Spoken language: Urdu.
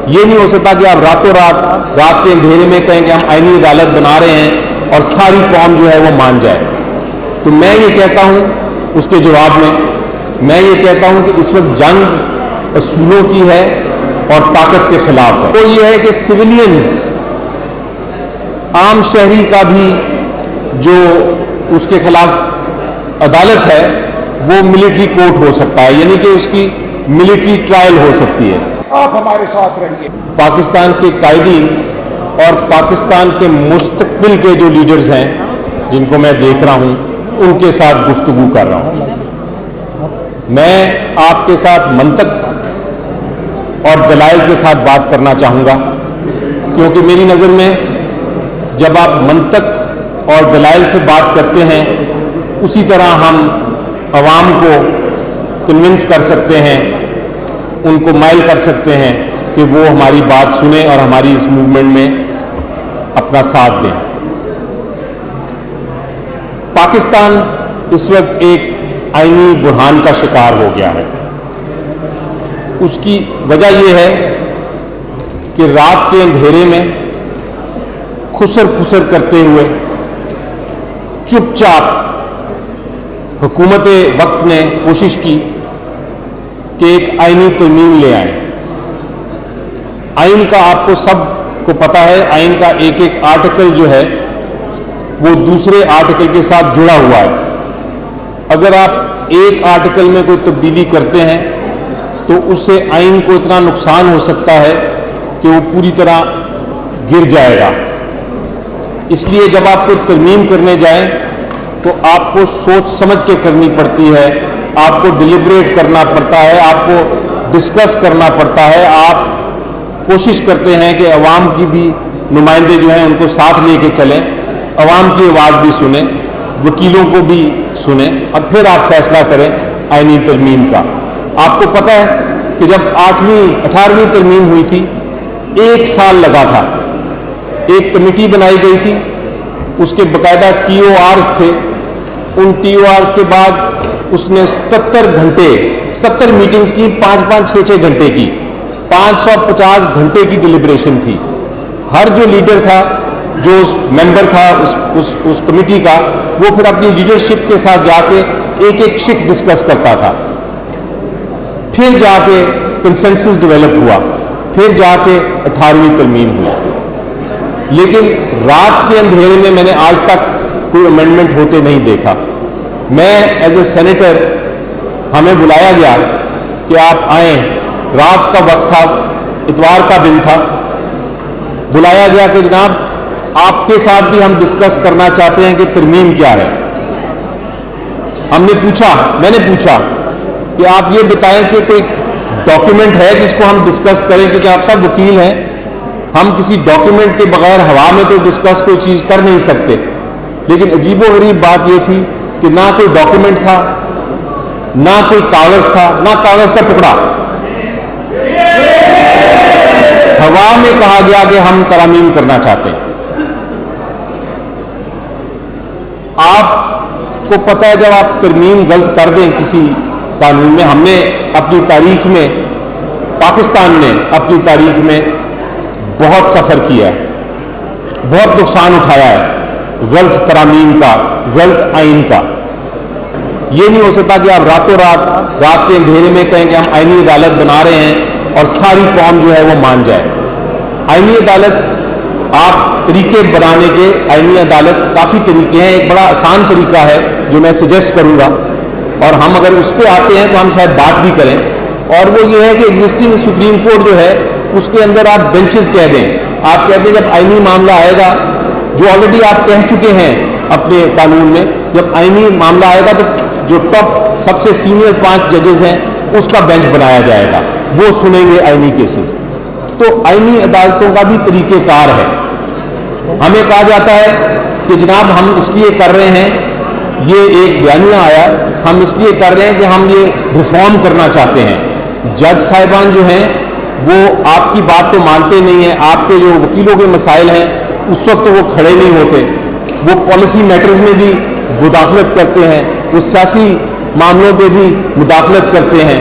یہ نہیں ہو سکتا کہ آپ راتوں رات کے اندھیرے میں کہیں کہ ہم آئینی عدالت بنا رہے ہیں اور ساری قوم جو ہے وہ مان جائے. تو میں یہ کہتا ہوں اس کے جواب میں یہ کہتا ہوں کہ اس وقت جنگ اصولوں کی ہے اور طاقت کے خلاف ہے. وہ یہ ہے کہ سویلینز، عام شہری کا بھی جو اس کے خلاف عدالت ہے وہ ملٹری کورٹ ہو سکتا ہے، یعنی کہ اس کی ملٹری ٹرائل ہو سکتی ہے. آپ ہمارے ساتھ رہیے. پاکستان کے قائدین اور پاکستان کے مستقبل کے جو لیڈرز ہیں جن کو میں دیکھ رہا ہوں ان کے ساتھ گفتگو کر رہا ہوں. میں آپ کے ساتھ منطق اور دلائل کے ساتھ بات کرنا چاہوں گا، کیونکہ میری نظر میں جب آپ منطق اور دلائل سے بات کرتے ہیں اسی طرح ہم عوام کو کنونس کر سکتے ہیں، ان کو مائل کر سکتے ہیں کہ وہ ہماری بات سنیں اور ہماری اس موومنٹ میں اپنا ساتھ دیں. پاکستان اس وقت ایک آئینی بحران کا شکار ہو گیا ہے. اس کی وجہ یہ ہے کہ رات کے اندھیرے میں خسر پھسر کرتے ہوئے چپ چاپ حکومت وقت نے کوشش کی کہ ایک آئینی ترمیم لے آئیں. آئین کا آپ کو سب کو پتا ہے، آئین کا ایک ایک آرٹیکل جو ہے وہ دوسرے آرٹیکل کے ساتھ جڑا ہوا ہے. اگر آپ ایک آرٹیکل میں کوئی تبدیلی کرتے ہیں تو اس سے آئین کو اتنا نقصان ہو سکتا ہے کہ وہ پوری طرح گر جائے گا. اس لیے جب آپ کو ترمیم کرنے جائیں تو آپ کو سوچ سمجھ کے کرنی پڑتی ہے، آپ کو ڈیلیبریٹ کرنا پڑتا ہے، آپ کو ڈسکس کرنا پڑتا ہے. آپ کوشش کرتے ہیں کہ عوام کی بھی نمائندے جو ہیں ان کو ساتھ لے کے چلیں، عوام کی آواز بھی سنیں، وکیلوں کو بھی سنیں، اور پھر آپ فیصلہ کریں آئینی ترمیم کا. آپ کو پتہ ہے کہ جب 18ویں ترمیم ہوئی تھی 1 سال لگا تھا. ایک کمیٹی بنائی گئی تھی، اس کے باقاعدہ ٹی او آرز تھے. ان ٹی او آرز کے بعد اس نے 77 میٹنگز کی، 5-5 6-6 گھنٹے کی، 550 گھنٹے کی ڈیلیبریشن تھی. ہر جو لیڈر تھا، جو ممبر تھا اس کمیٹی کا، وہ پھر اپنی لیڈرشپ کے ساتھ جا کے ایک ایک شک ڈسکس کرتا تھا. پھر جا کے کنسنسس ڈیولپ ہوا، پھر جا کے 18ویں ترمیم ہوئی. لیکن رات کے اندھیرے میں نے آج تک کوئی امینڈمنٹ ہوتے نہیں دیکھا. میں ایز اے سینیٹر، ہمیں بلایا گیا کہ آپ آئیں، رات کا وقت تھا، اتوار کا دن تھا. بلایا گیا کہ جناب آپ کے ساتھ بھی ہم ڈسکس کرنا چاہتے ہیں کہ ترمیم کیا ہے. میں نے پوچھا کہ آپ یہ بتائیں کہ کوئی ڈاکیومنٹ ہے جس کو ہم ڈسکس کریں، کیونکہ آپ سب وکیل ہیں، ہم کسی ڈاکیومنٹ کے بغیر ہوا میں تو ڈسکس کوئی چیز کر نہیں سکتے. لیکن عجیب و غریب بات یہ تھی کہ نہ کوئی ڈاکیومنٹ تھا، نہ کوئی کاغذ تھا، نہ کاغذ کا ٹکڑا. ہوا میں کہا گیا کہ ہم ترامیم کرنا چاہتے ہیں. آپ کو پتہ ہے جب آپ ترمیم غلط کر دیں کسی قانون میں، ہم نے اپنی تاریخ میں، پاکستان نے اپنی تاریخ میں بہت سفر کیا ہے، بہت نقصان اٹھایا ہے غلط ترامیم کا، غلط آئین کا. یہ نہیں ہو سکتا کہ آپ راتوں رات کے اندھیرے میں کہیں کہ ہم آئینی عدالت بنا رہے ہیں اور ساری قوم جو ہے وہ مان جائے. آئینی عدالت، آپ طریقے بنانے کے، آئینی عدالت کافی طریقے ہیں. ایک بڑا آسان طریقہ ہے جو میں سجیسٹ کروں گا، اور ہم اگر اس پہ آتے ہیں تو ہم شاید بات بھی کریں، اور وہ یہ ہے کہ ایگزسٹنگ سپریم کورٹ جو ہے اس کے اندر آپ بینچز کہہ دیں. آپ کہتے ہیں جب آئینی معاملہ آئے گا، جو آلریڈی آپ کہہ چکے ہیں اپنے قانون میں، جب آئینی معاملہ آئے گا تو جو ٹاپ سب سے سینئر 5 ججز ہیں اس کا بینچ بنایا جائے گا، وہ سنیں گے آئینی کیسز. تو آئینی عدالتوں کا بھی طریقہ کار ہے. ہمیں کہا جاتا ہے کہ جناب ہم اس لیے کر رہے ہیں، یہ ایک بیانیہ آیا، ہم اس لیے کر رہے ہیں کہ ہم یہ ریفارم کرنا چاہتے ہیں. جج صاحبان جو ہیں وہ آپ کی بات کو مانتے نہیں ہیں. آپ کے جو وکیلوں کے مسائل ہیں اس وقت وہ کھڑے نہیں ہوتے. وہ پالیسی میٹرز میں بھی مداخلت کرتے ہیں، وہ سیاسی معاملوں پہ بھی مداخلت کرتے ہیں،